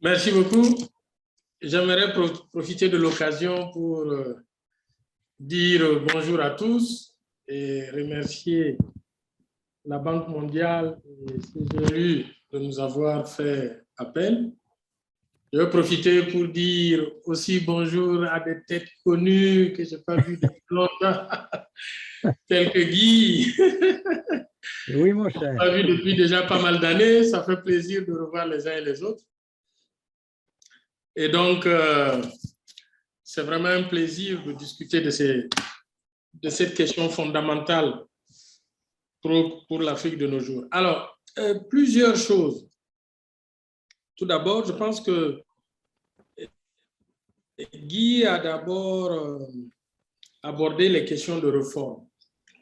Merci beaucoup. J'aimerais profiter de l'occasion pour dire bonjour à tous et remercier la Banque mondiale et CGLU de nous avoir fait appel. Je vais profiter pour dire aussi bonjour à des têtes connues que je n'ai pas vues depuis longtemps, telles que Guy. Oui, mon cher. Pas vu depuis déjà pas mal d'années. Ça fait plaisir de revoir les uns et les autres. Et donc, c'est vraiment un plaisir de discuter de cette question fondamentale pour l'Afrique de nos jours. Alors, plusieurs choses. Tout d'abord, je pense que Guy a d'abord abordé les questions de réforme.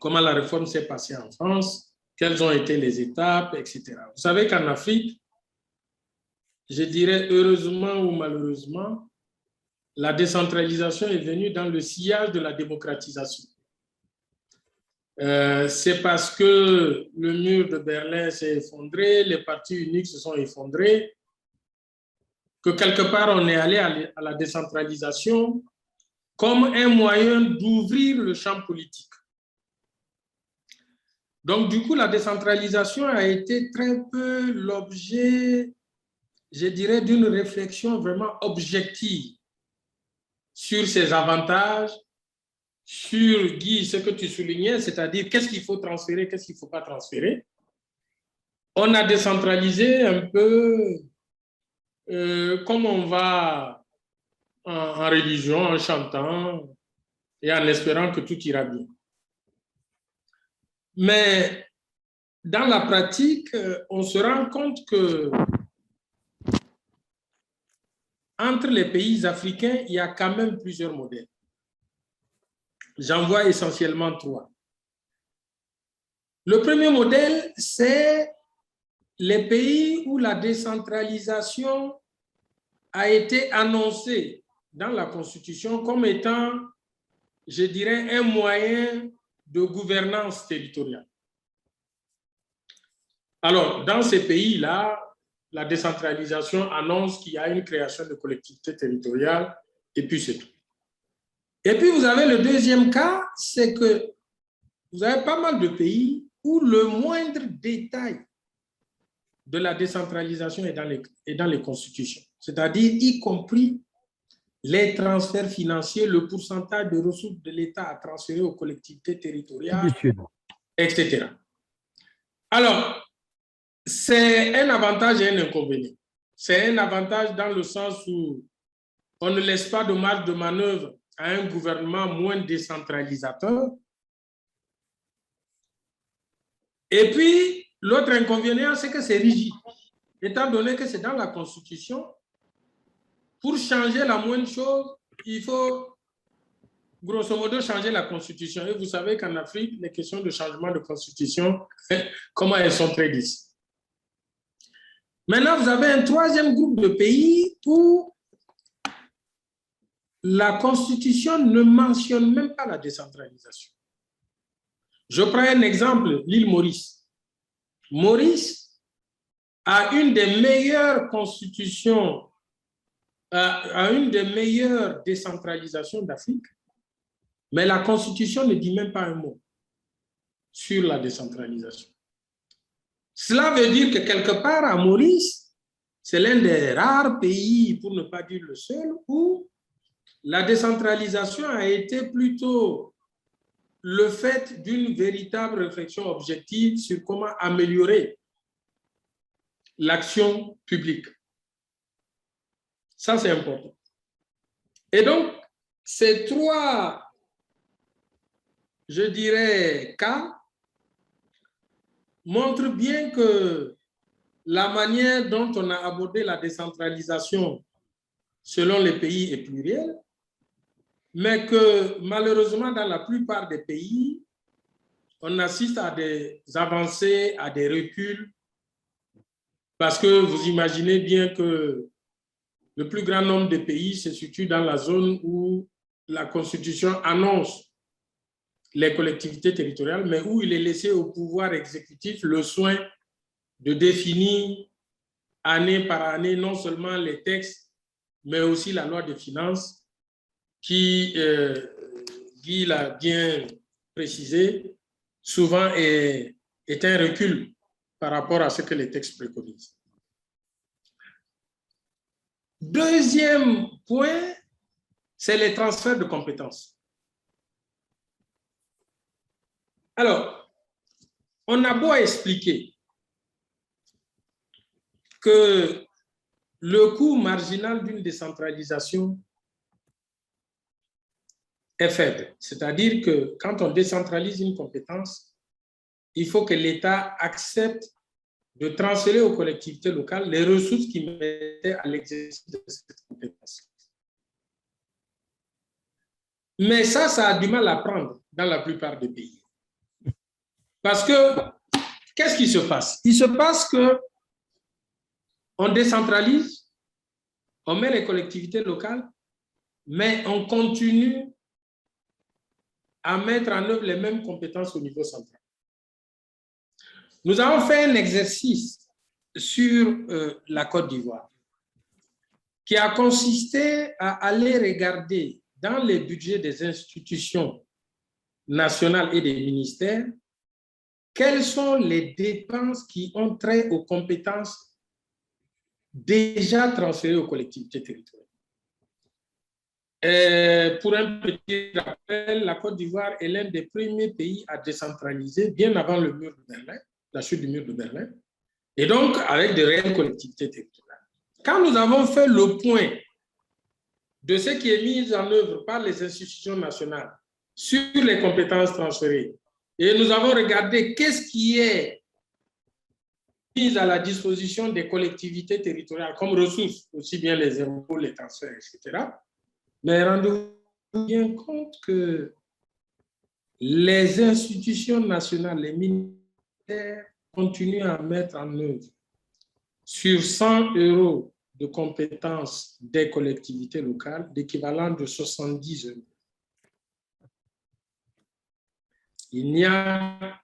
Comment la réforme s'est passée en France, quelles ont été les étapes, etc. Vous savez qu'en Afrique, je dirais heureusement ou malheureusement, la décentralisation est venue dans le sillage de la démocratisation. C'est parce que le mur de Berlin s'est effondré, les partis uniques se sont effondrés, que quelque part on est allé à la décentralisation comme un moyen d'ouvrir le champ politique. Donc du coup, la décentralisation a été très peu l'objet, je dirais, d'une réflexion vraiment objective sur ses avantages, sur, Guy, ce que tu soulignais, c'est-à-dire qu'est-ce qu'il faut transférer, qu'est-ce qu'il ne faut pas transférer. On a décentralisé un peu comme on va en religion, en chantant et en espérant que tout ira bien. Mais dans la pratique, on se rend compte que entre les pays africains, il y a quand même plusieurs modèles. J'en vois essentiellement trois. Le premier modèle, c'est les pays où la décentralisation a été annoncée dans la Constitution comme étant, je dirais, un moyen de gouvernance territoriale. Alors, dans ces pays-là, la décentralisation annonce qu'il y a une création de collectivités territoriales et puis c'est tout. Et puis, vous avez le deuxième cas, c'est que vous avez pas mal de pays où le moindre détail de la décentralisation est dans les constitutions, c'est-à-dire y compris les transferts financiers, le pourcentage de ressources de l'État à transférer aux collectivités territoriales, etc. Alors, c'est un avantage et un inconvénient. C'est un avantage dans le sens où on ne laisse pas de marge de manœuvre à un gouvernement moins décentralisateur. Et puis, l'autre inconvénient, c'est que c'est rigide. Étant donné que c'est dans la Constitution, pour changer la moindre chose, il faut grosso modo changer la Constitution. Et vous savez qu'en Afrique, les questions de changement de Constitution, comment elles sont prédites. Maintenant, vous avez un troisième groupe de pays où la Constitution ne mentionne même pas la décentralisation. Je prends un exemple, l'île Maurice. Maurice a une des meilleures constitutions, a une des meilleures décentralisations d'Afrique, mais la Constitution ne dit même pas un mot sur la décentralisation. Cela veut dire que quelque part à Maurice, c'est l'un des rares pays, pour ne pas dire le seul, où la décentralisation a été plutôt le fait d'une véritable réflexion objective sur comment améliorer l'action publique. Ça, c'est important. Et donc, ces trois, je dirais, cas montrent bien que la manière dont on a abordé la décentralisation selon les pays est plurielle, mais que malheureusement, dans la plupart des pays, on assiste à des avancées, à des reculs, parce que vous imaginez bien que le plus grand nombre de pays se situe dans la zone où la Constitution annonce les collectivités territoriales, mais où il est laissé au pouvoir exécutif le soin de définir année par année, non seulement les textes, mais aussi la loi des finances, qui, Guy l'a bien précisé, souvent est un recul par rapport à ce que les textes préconisent. Deuxième point, c'est les transferts de compétences. Alors, on a beau expliquer que le coût marginal d'une décentralisation est faible. C'est-à-dire que quand on décentralise une compétence, il faut que l'État accepte de transférer aux collectivités locales les ressources qui mettaient à l'exercice de cette compétence. Mais ça a du mal à prendre dans la plupart des pays. Parce que, qu'est-ce qui se passe? Il se passe que on décentralise, on met les collectivités locales, mais on continue à mettre en œuvre les mêmes compétences au niveau central. Nous avons fait un exercice sur la Côte d'Ivoire qui a consisté à aller regarder dans les budgets des institutions nationales et des ministères quelles sont les dépenses qui ont trait aux compétences déjà transférées aux collectivités territoriales. Pour un petit rappel, la Côte d'Ivoire est l'un des premiers pays à décentraliser bien avant le mur de Berlin, la chute du mur de Berlin, et donc avec de réelles collectivités territoriales. Quand nous avons fait le point de ce qui est mis en œuvre par les institutions nationales sur les compétences transférées, et nous avons regardé qu'est-ce qui est mis à la disposition des collectivités territoriales comme ressources, aussi bien les impôts, les transferts, etc., mais rendez-vous bien compte que les institutions nationales, les ministères, continuent à mettre en œuvre sur 100 € de compétences des collectivités locales, l'équivalent de 70 €. Il n'y a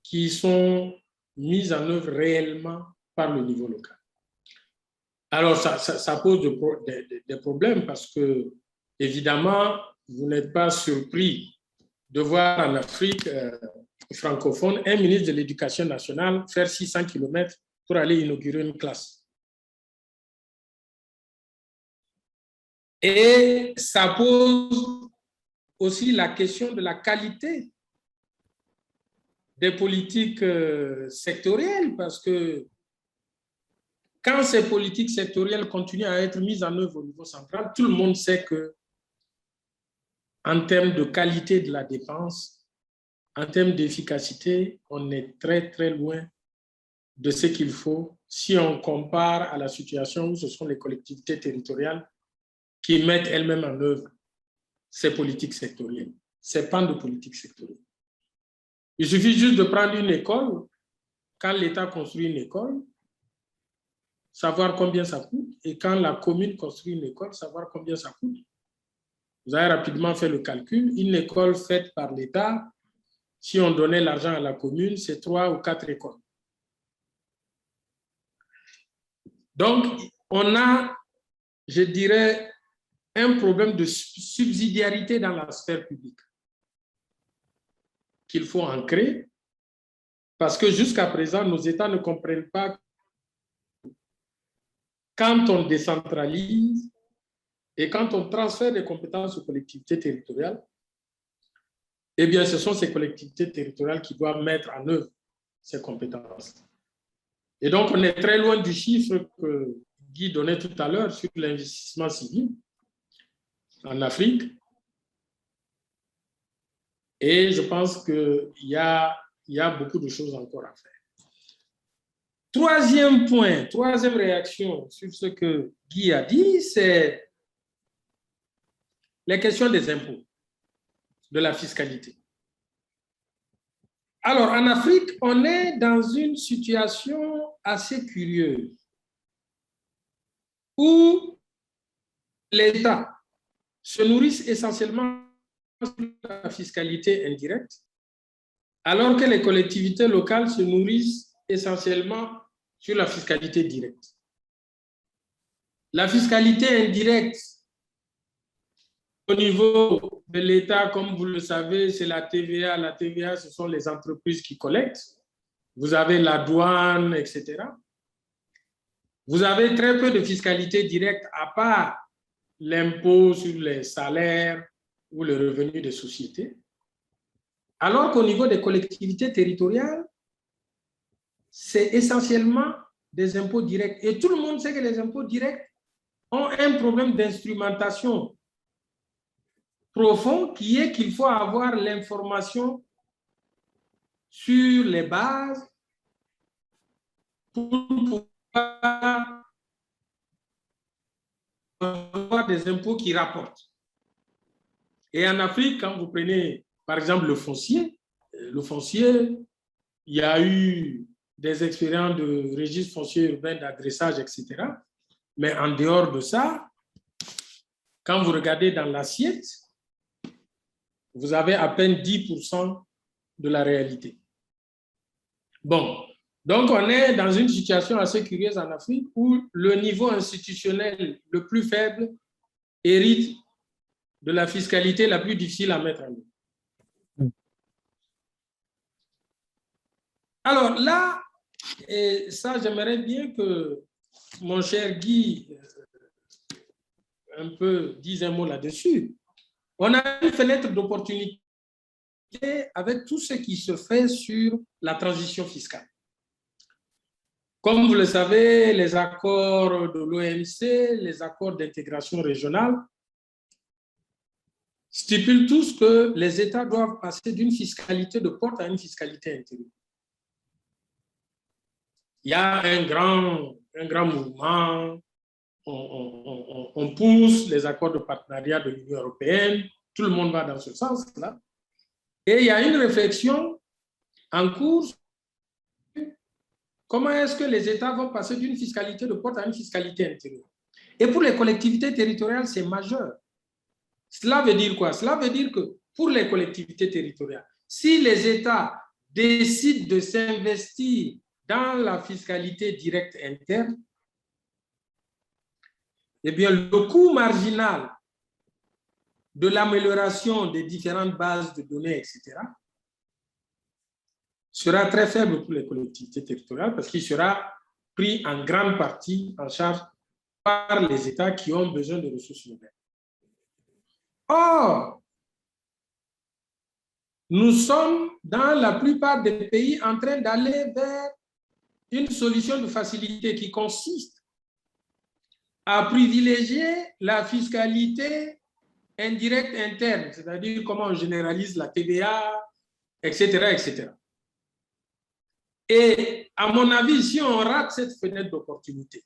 qui sont mises en œuvre réellement par le niveau local. Alors, ça pose des problèmes parce que, évidemment, vous n'êtes pas surpris de voir en Afrique francophone un ministre de l'Éducation nationale faire 600 km pour aller inaugurer une classe. Et ça pose aussi la question de la qualité des politiques sectorielles, parce que quand ces politiques sectorielles continuent à être mises en œuvre au niveau central, tout le monde sait que, en termes de qualité de la dépense, en termes d'efficacité, on est très, très loin de ce qu'il faut si on compare à la situation où ce sont les collectivités territoriales qui mettent elles-mêmes en œuvre ces politiques sectorielles, ces pans de politique sectorielle. Il suffit juste de prendre une école, quand l'État construit une école, savoir combien ça coûte, et quand la commune construit une école, savoir combien ça coûte. Vous avez rapidement fait le calcul. Une école faite par l'État, si on donnait l'argent à la commune, c'est 3 ou 4 écoles. Donc, on a, je dirais, un problème de subsidiarité dans la sphère publique qu'il faut ancrer, parce que jusqu'à présent, nos États ne comprennent pas que quand on décentralise et quand on transfère des compétences aux collectivités territoriales, eh bien, ce sont ces collectivités territoriales qui doivent mettre en œuvre ces compétences. Et donc, on est très loin du chiffre que Guy donnait tout à l'heure sur l'investissement civil en Afrique. Et je pense qu'il y a beaucoup de choses encore à faire. Troisième point, troisième réaction sur ce que Guy a dit, c'est les questions des impôts, de la fiscalité. Alors, en Afrique, on est dans une situation assez curieuse où l'État se nourrit essentiellement de la fiscalité indirecte, alors que les collectivités locales se nourrissent essentiellement sur la fiscalité directe. La fiscalité indirecte, au niveau de l'État, comme vous le savez, c'est la TVA. La TVA, ce sont les entreprises qui collectent. Vous avez la douane, etc. Vous avez très peu de fiscalité directe, à part l'impôt sur les salaires ou le revenu des sociétés. Alors qu'au niveau des collectivités territoriales, c'est essentiellement des impôts directs. Et tout le monde sait que les impôts directs ont un problème d'instrumentation profond qui est qu'il faut avoir l'information sur les bases pour pouvoir avoir des impôts qui rapportent. Et en Afrique, quand vous prenez par exemple le foncier, il y a eu des expériences de registre foncier urbain, d'adressage, etc. Mais en dehors de ça, quand vous regardez dans l'assiette, vous avez à peine 10% de la réalité. Bon, donc on est dans une situation assez curieuse en Afrique où le niveau institutionnel le plus faible hérite de la fiscalité la plus difficile à mettre en œuvre. Alors là, et ça, j'aimerais bien que mon cher Guy un peu dise un mot là-dessus. On a une fenêtre d'opportunité avec tout ce qui se fait sur la transition fiscale. Comme vous le savez, les accords de l'OMC, les accords d'intégration régionale, stipulent tous que les États doivent passer d'une fiscalité de porte à une fiscalité intérieure. Il y a un grand mouvement, on pousse les accords de partenariat de l'Union européenne, tout le monde va dans ce sens-là. Et il y a une réflexion en cours. Comment est-ce que les États vont passer d'une fiscalité de porte à une fiscalité intérieure? Et pour les collectivités territoriales, c'est majeur. Cela veut dire quoi? Cela veut dire que pour les collectivités territoriales, si les États décident de s'investir dans la fiscalité directe interne, eh bien, le coût marginal de l'amélioration des différentes bases de données, etc., sera très faible pour les collectivités territoriales parce qu'il sera pris en grande partie en charge par les États qui ont besoin de ressources humaines. Or, nous sommes dans la plupart des pays en train d'aller vers une solution de facilité qui consiste à privilégier la fiscalité indirecte interne, c'est-à-dire comment on généralise la TVA, etc., etc. Et à mon avis, si on rate cette fenêtre d'opportunité,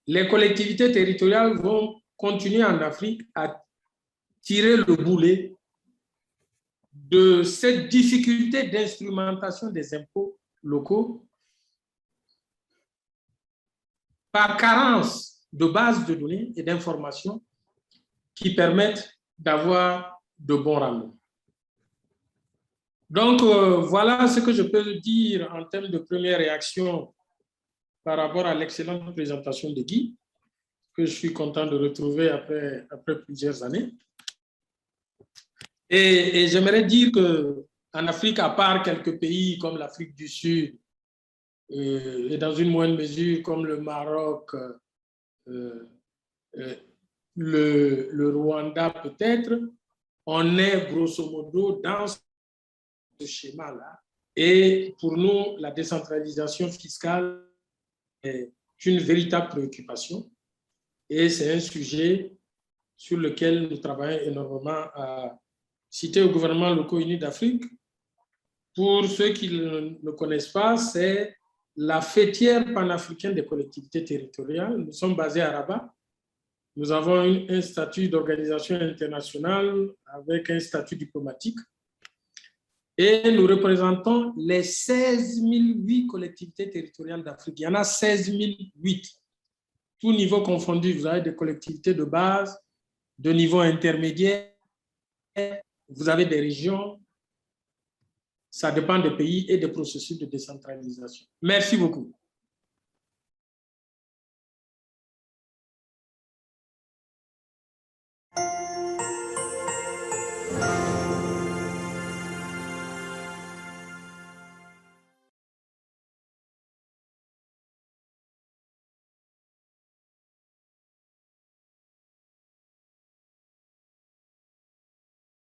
les collectivités territoriales vont continuer en Afrique à tirer le boulet de cette difficulté d'instrumentation des impôts locaux par carence de bases de données et d'informations qui permettent d'avoir de bons rendements. Donc, voilà ce que je peux dire en termes de première réaction par rapport à l'excellente présentation de Guy, que je suis content de retrouver après plusieurs années. Et j'aimerais dire qu'en Afrique, à part quelques pays comme l'Afrique du Sud et dans une moindre mesure comme le Maroc, le Rwanda peut-être, on est grosso modo dans ce schéma-là. Et pour nous, la décentralisation fiscale est une véritable préoccupation et c'est un sujet sur lequel nous travaillons énormément à citer au gouvernement locaux unis d'Afrique. Pour ceux qui ne connaissent pas, c'est la fêtière panafricaine des collectivités territoriales. Nous sommes basés à Rabat. Nous avons un statut d'organisation internationale avec un statut diplomatique. Et nous représentons les 16 008 collectivités territoriales d'Afrique. Il y en a 16 008. Tous niveaux confondus, vous avez des collectivités de base, de niveau intermédiaire, vous avez des régions. ça dépend des pays et des processus de décentralisation. Merci beaucoup.